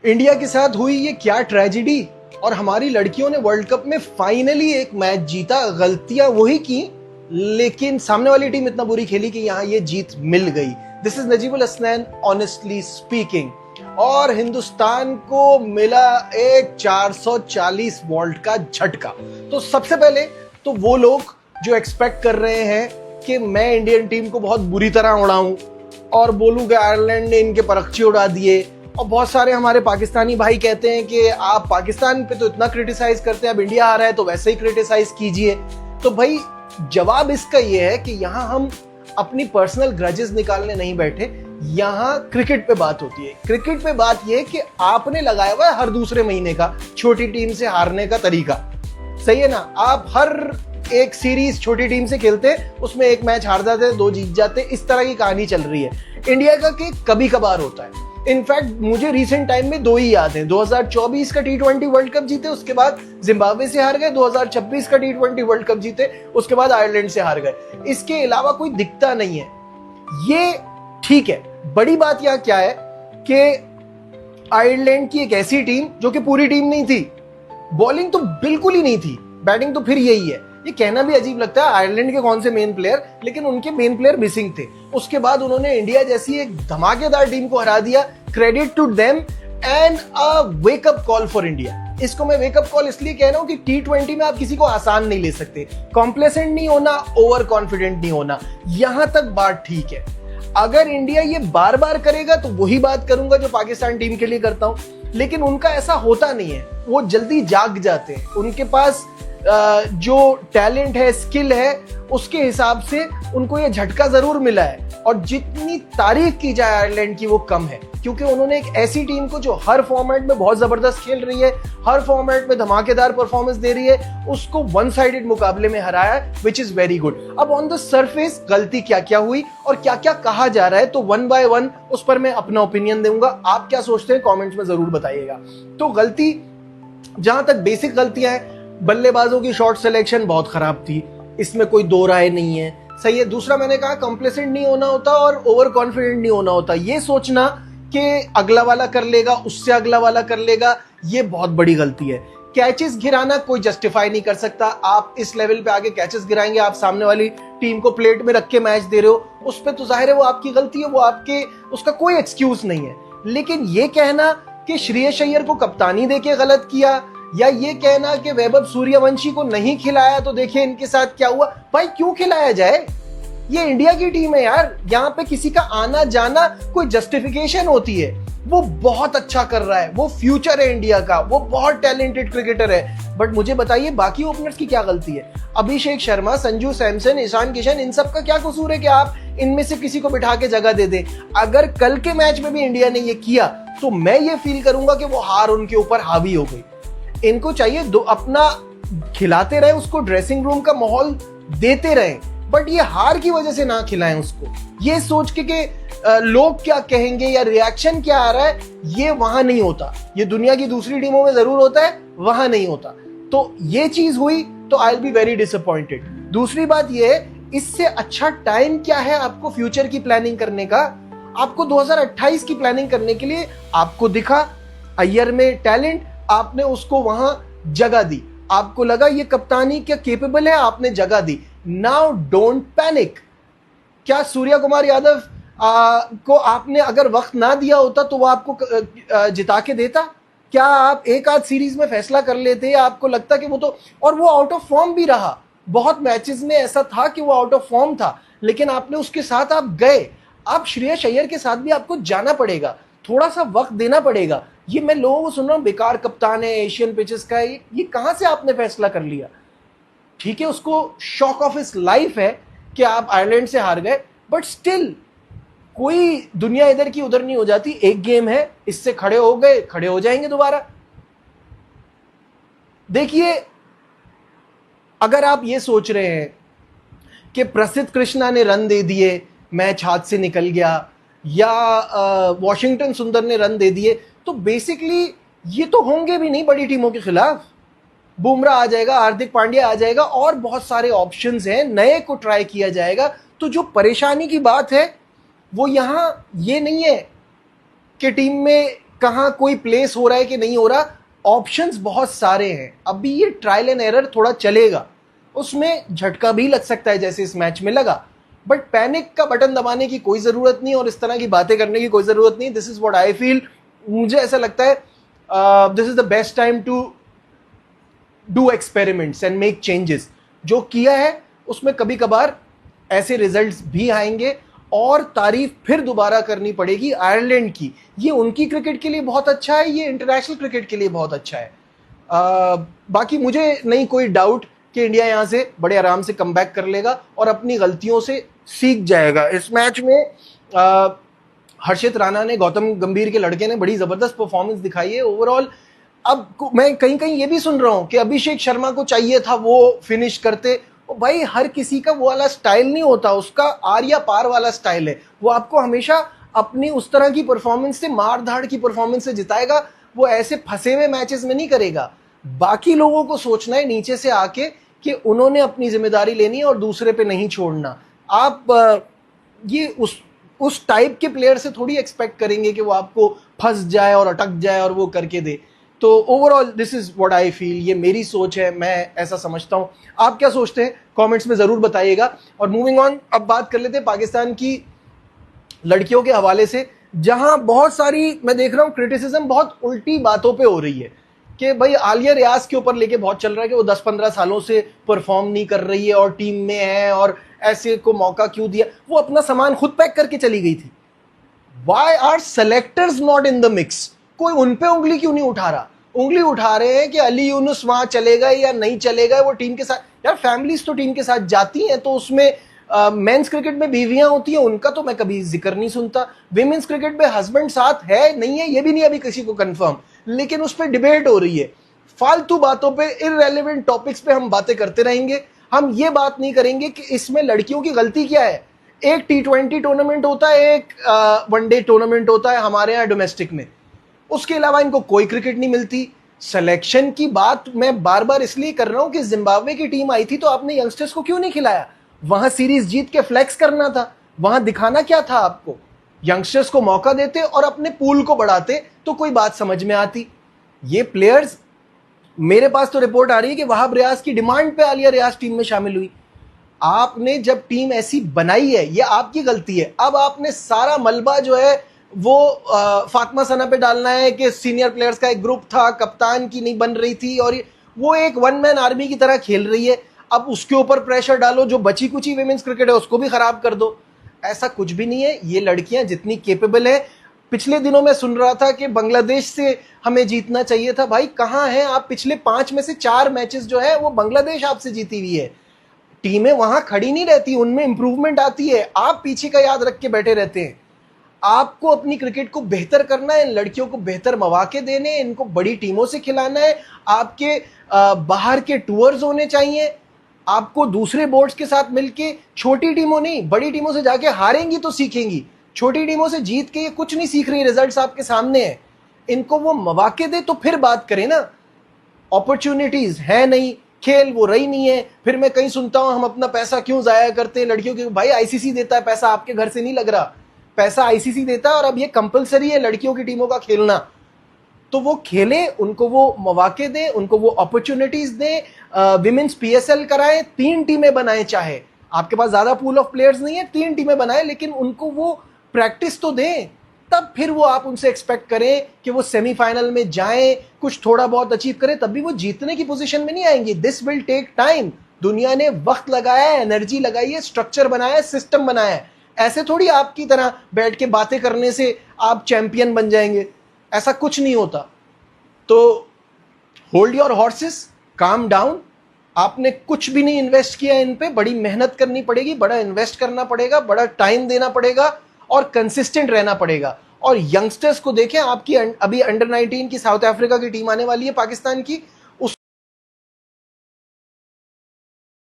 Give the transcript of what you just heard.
India के साथ हुई ये क्या ट्रेजेडी, और हमारी लड़कियों ने वर्ल्ड कप में फाइनली एक मैच जीता। गलतियां वही की, लेकिन सामने वाली टीम इतना बुरी खेली कि यहां ये जीत मिल गई। This is Najibul Hasnain honestly speaking. और हिंदुस्तान को मिला एक 440 वोल्ट का झटका। तो सबसे पहले तो वो लोग जो एक्सपेक्ट कर रहे हैं कि मैं इंडियन टीम को बहुत बुरी तरह उड़ाऊं और बोलूं कि आयरलैंड ने इनके परखचे उड़ा दिए, और बहुत सारे हमारे पाकिस्तानी भाई कहते हैं कि आप पाकिस्तान पे तो इतना क्रिटिसाइज करते हैं, अब इंडिया आ रहा है तो वैसे ही क्रिटिसाइज कीजिए। तो भाई जवाब इसका ये है कि यहाँ हम अपनी पर्सनल ग्रजेस निकालने नहीं बैठे, यहाँ क्रिकेट पे बात होती है। क्रिकेट पे बात ये है कि आपने लगाया हुआ है हर दूसरे महीने का छोटी टीम से हारने का तरीका, सही है ना। आप हर एक सीरीज छोटी टीम से खेलते, उसमें एक मैच हार जाते, दो जीत जाते, इस तरह की कहानी चल रही है। इंडिया का कि कभी कभार होता है। इनफैक्ट मुझे रिसेंट टाइम में दो ही याद हैं, 2024 का T20 वर्ल्ड कप जीते, उसके बाद जिम्बाब्वे से हार गए, 2026 का T20 वर्ल्ड कप जीते, उसके बाद आयरलैंड से हार गए। इसके अलावा कोई दिखता नहीं है, ये ठीक है। बड़ी बात यहां क्या है कि आयरलैंड की एक ऐसी टीम जो कि पूरी टीम नहीं थी, बॉलिंग तो बिल्कुल ही नहीं थी, बैटिंग तो फिर यही है। ये कहना भी अजीब लगता है आयरलैंड के कौन से मेन प्लेयर, लेकिन उनके मेन प्लेयर मिसिंग थे। उसके बाद उन्होंने इंडिया जैसी एक धमाकेदार टीम को हरा दिया। Credit to them and a wake up call for India. इसको मैं वेकअप कॉल इसलिए कह रहा हूं कि T20 में आप किसी को आसान नहीं ले सकते, कॉम्प्लेसेंट नहीं होना, ओवर कॉन्फिडेंट नहीं होना, यहां तक बात ठीक है। अगर इंडिया ये बार बार करेगा तो वही बात करूंगा जो पाकिस्तान टीम के लिए करता हूं, लेकिन उनका ऐसा होता नहीं है। वो जल्दी जाग जाते हैं, उनके पास जो टैलेंट है, स्किल है, उसके हिसाब से उनको ये झटका जरूर मिला है। और जितनी तारीफ की जाए आयरलैंड की वो कम है, क्योंकि उन्होंने एक ऐसी टीम को जो हर फॉर्मेट में बहुत जबरदस्त खेल रही है, हर फॉर्मेट में धमाकेदार परफॉर्मेंस दे रही है, उसको वन साइडेड मुकाबले में हराया, विच इज वेरी गुड। अब ऑन द सरफेस गलती क्या क्या हुई और क्या क्या कहा जा रहा है, तो वन बाय वन उस पर मैं अपना ओपिनियन दूंगा। आप क्या सोचते हैं कॉमेंट्स में जरूर बताइएगा। तो गलती, जहां तक बेसिक गलतियां हैं, बल्लेबाजों की शॉट सिलेक्शन बहुत खराब थी, इसमें कोई दो राय नहीं है, सही है। दूसरा मैंने कहा कंप्लेसेंट नहीं होना होता और ओवर कॉन्फिडेंट नहीं होना होता। ये सोचना कि अगला वाला कर लेगा, उससे अगला वाला कर लेगा, ये बहुत बड़ी गलती है। कैचेस गिराना कोई जस्टिफाई नहीं कर सकता। आप इस लेवल पे आगे कैचेस गिराएंगे, आप सामने वाली टीम को प्लेट में रख के मैच दे रहे हो, उस पर तो जाहिर है वो आपकी गलती है, वो आपके, उसका कोई एक्सक्यूज नहीं है। लेकिन ये कहना कि श्रेयस अय्यर को कप्तानी देके गलत किया, या ये कहना कि वैभव सूर्यवंशी को नहीं खिलाया तो देखिए इनके साथ क्या हुआ, भाई क्यों खिलाया जाए? ये इंडिया की टीम है यार, यहाँ पे किसी का आना जाना कोई जस्टिफिकेशन होती है। वो बहुत अच्छा कर रहा है, वो फ्यूचर है इंडिया का, वो बहुत टैलेंटेड क्रिकेटर है। बट मुझे बताइए बाकी ओपनर्स की क्या गलती है? अभिषेक शर्मा, संजू सैमसन, ईशान किशन, इन सब का क्या कसूर है कि आप इनमें से किसी को बिठा के जगह दे दें? अगर कल के मैच में भी इंडिया ने ये किया तो मैं ये फील करूंगा कि वो हार उनके ऊपर हावी हो गई। इनको चाहिए दो अपना खिलाते रहे, उसको ड्रेसिंग रूम का माहौल देते रहे, बट ये हार की वजह से ना खिलाएं उसको, ये सोच के कि लोग क्या कहेंगे या रिएक्शन क्या आ रहा है। ये वहां नहीं होता, ये दुनिया की दूसरी टीमों में जरूर होता है, वहां नहीं होता। तो ये चीज हुई तो I will be very disappointed. दूसरी बात ये है, इससे अच्छा टाइम क्या है आपको फ्यूचर की प्लानिंग करने का? आपको 2028 की प्लानिंग करने के लिए आपको दिखा अय्यर में टैलेंट, आपने उसको वहां जगह दी, आपको लगा ये कप्तानी क्या केपेबल है, आपने जगह दी। Now don't panic. क्या सूर्या कुमार यादव को आपने अगर वक्त ना दिया होता तो वो आपको जिता के देता? क्या आप एक आध सीरीज में फैसला कर लेते? आपको लगता कि वो तो, और वो आउट ऑफ फॉर्म भी रहा, बहुत मैचेस में ऐसा था कि वो आउट ऑफ फॉर्म था, लेकिन आपने उसके साथ आप गए। अब श्रेयस अय्यर के साथ भी आपको जाना पड़ेगा, थोड़ा सा वक्त देना पड़ेगा। ये मैं लोगों को सुन रहा हूं बेकार कप्तान है, एशियन पिचेस का है, ये कहां से आपने फैसला कर लिया? ठीक है, उसको शॉक ऑफ हिज लाइफ है कि आप आयरलैंड से हार गए, बट स्टिल कोई दुनिया इधर की उधर नहीं हो जाती। एक गेम है, इससे खड़े हो गए, खड़े हो जाएंगे दोबारा। देखिए, अगर आप ये सोच रहे हैं कि प्रसिद्ध कृष्णा ने रन दे दिए, मैच हाथ से निकल गया, या वॉशिंगटन सुंदर ने रन दे दिए, तो बेसिकली ये तो होंगे भी नहीं बड़ी टीमों के खिलाफ। बुमराह आ जाएगा, हार्दिक पांड्या आ जाएगा, और बहुत सारे ऑप्शंस हैं, नए को ट्राई किया जाएगा। तो जो परेशानी की बात है वो यहां ये नहीं है कि टीम में कहाँ कोई प्लेस हो रहा है कि नहीं हो रहा, ऑप्शंस बहुत सारे हैं। अभी ये ट्रायल एंड एरर थोड़ा चलेगा, उसमें झटका भी लग सकता है जैसे इस मैच में लगा, बट पैनिक का बटन दबाने की कोई जरूरत नहीं और इस तरह की बातें करने की कोई जरूरत नहीं। This is what I feel. मुझे ऐसा लगता है this is the best time to do experiments and make changes. जो किया है उसमें कभी कभार ऐसे रिजल्ट्स भी आएंगे और तारीफ फिर दोबारा करनी पड़ेगी आयरलैंड की। ये उनकी क्रिकेट के लिए बहुत अच्छा है, ये इंटरनेशनल क्रिकेट के लिए बहुत अच्छा है। बाकी मुझे नहीं कोई डाउट कि इंडिया यहां से बड़े आराम से कमबैक कर लेगा और अपनी गलतियों से सीख जाएगा। इस मैच में हर्षित राणा ने, गौतम गंभीर के लड़के ने बड़ी जबरदस्त परफॉर्मेंस दिखाई है ओवरऑल। अब मैं कहीं कहीं ये भी सुन रहा हूं कि अभिषेक शर्मा को चाहिए था वो फिनिश करते। भाई हर किसी का वो वाला स्टाइल नहीं होता, उसका आर या पार वाला स्टाइल है। वो आपको हमेशा अपनी उस तरह की परफॉर्मेंस से, मार धाड़ की परफॉर्मेंस से जिताएगा, वो ऐसे फंसे हुए मैचेस में नहीं करेगा। बाकी लोगों को सोचना है नीचे से आके कि उन्होंने अपनी जिम्मेदारी लेनी है और दूसरे पे नहीं छोड़ना। आप ये उस टाइप के प्लेयर से थोड़ी एक्सपेक्ट करेंगे कि वो आपको फंस जाए और अटक जाए और वो करके दे। तो overall this is what I feel, ये मेरी सोच है, मैं ऐसा समझता हूं। आप क्या सोचते हैं कमेंट्स में जरूर बताइएगा। और मूविंग ऑन, अब बात कर लेते हैं पाकिस्तान की लड़कियों के हवाले से, जहां बहुत सारी मैं देख रहा हूं क्रिटिसिज्म बहुत उल्टी बातों पे हो रही है कि भाई आलिया रियाज के ऊपर लेके बहुत चल रहा है कि वो 10-15 सालों से परफॉर्म नहीं कर रही है और टीम में है और ऐसे को मौका क्यों दिया। वो अपना सामान खुद पैक करके चली गई थी। Why are selectors not in the mix? कोई उन पे उंगली क्यों नहीं उठा रहा? उंगली उठा रहे हैं कि अली यूनुस वहां चलेगा या नहीं चलेगा, वो टीम के साथ। यार फैमिलीज तो टीम के साथ जाती हैं, तो उसमें मेंस क्रिकेट में बीवियां होती हैं, उनका तो मैं कभी जिक्र नहीं सुनता। विमेंस क्रिकेट में हस्बैंड साथ है नहीं है ये भी नहीं अभी किसी को कंफर्म, लेकिन उस पर डिबेट हो रही है। फालतू बातों पे, इररेलेवेंट टॉपिक्स पे हम बातें करते रहेंगे। हम ये बात नहीं करेंगे कि इसमें लड़कियों की गलती क्या है। एक T20 टूर्नामेंट होता है, एक वनडे टूर्नामेंट होता है हमारे यहाँ डोमेस्टिक में, उसके अलावा इनको कोई क्रिकेट नहीं मिलती। सिलेक्शन की बात मैं बार बार इसलिए कर रहा हूं कि जिम्बाब्वे की टीम आई थी तो आपने यंगस्टर्स को क्यों नहीं खिलाया? वहां सीरीज जीत के फ्लेक्स करना था, वहां दिखाना क्या था आपको? यंगस्टर्स को मौका देते और अपने पूल को बढ़ाते तो कोई बात समझ में आती। ये प्लेयर्स, मेरे पास तो रिपोर्ट आ रही है कि वहाब रियाज की डिमांड पे आलिया रियाज टीम में शामिल हुई। आपने जब टीम ऐसी बनाई है, ये आपकी गलती है। अब आपने सारा मलबा जो है वो फातिमा सना पे डालना है कि सीनियर प्लेयर्स का एक ग्रुप था, कप्तान की नहीं बन रही थी और वो एक वन मैन आर्मी की तरह खेल रही है। अब उसके ऊपर प्रेशर डालो, जो बची कुची विमेंस क्रिकेट है उसको भी खराब कर दो। ऐसा कुछ भी नहीं है। ये लड़कियां जितनी केपेबल है, पिछले दिनों में सुन रहा था कि बांग्लादेश से हमें जीतना चाहिए था। भाई कहां है आप? पिछले 5 में से 4 मैचेस जो है वो बांग्लादेश आपसे जीती हुई है। टीमें वहां खड़ी नहीं रहती, उनमें इंप्रूवमेंट आती है। आप पीछे का याद रख के बैठे रहते हैं। आपको अपनी क्रिकेट को बेहतर करना है, इन लड़कियों को बेहतर मौके देने, इनको बड़ी टीमों से खिलाना है। आपके बाहर के टूर्स होने चाहिए। आपको दूसरे बोर्ड्स के साथ मिलके, छोटी टीमों नहीं बड़ी टीमों से जाके हारेंगी तो सीखेंगी। छोटी टीमों से जीत के ये कुछ नहीं सीख रही, रिजल्ट्स आपके सामने हैं। इनको वो मौके दे तो फिर बात करें ना। अपॉर्चुनिटीज है नहीं, खेल वो रही नहीं है। फिर मैं कहीं सुनता हूं हम अपना पैसा क्यों जाया करते हैं लड़कियों के। भाई आईसीसी देता है पैसा, आपके घर से नहीं लग रहा। पैसा आईसीसी देता है और अब ये कंपलसरी है लड़कियों की टीमों का खेलना। तो वो खेले, उनको वो मौके दें, उनको वो अपॉर्चुनिटीज दें। विमेंस पीएसएल कराएं, 3 टीमें बनाएं। चाहे आपके पास ज्यादा पूल ऑफ प्लेयर्स नहीं है, 3 टीमें बनाएं, लेकिन उनको वो प्रैक्टिस तो दें। तब फिर वो आप उनसे एक्सपेक्ट करें कि वो सेमीफाइनल में जाएं, कुछ थोड़ा बहुत अचीव करें, तब भी वो जीतने की पोजीशन में नहीं आएंगे। This will take time. दुनिया ने वक्त लगाया है, एनर्जी लगाई है, स्ट्रक्चर बनाया है, सिस्टम बनाया है। ऐसे थोड़ी आपकी तरह बैठ के बातें करने से आप चैंपियन बन जाएंगे, ऐसा कुछ नहीं होता। तो hold your horses, calm down. आपने कुछ भी नहीं इन्वेस्ट किया इन पे, बड़ी मेहनत करनी पड़ेगी, बड़ा इन्वेस्ट करना पड़ेगा, बड़ा टाइम देना पड़ेगा और कंसिस्टेंट रहना पड़ेगा। और यंगस्टर्स को देखें, आपकी अभी अंडर 19 की साउथ अफ्रीका की टीम आने वाली है पाकिस्तान की,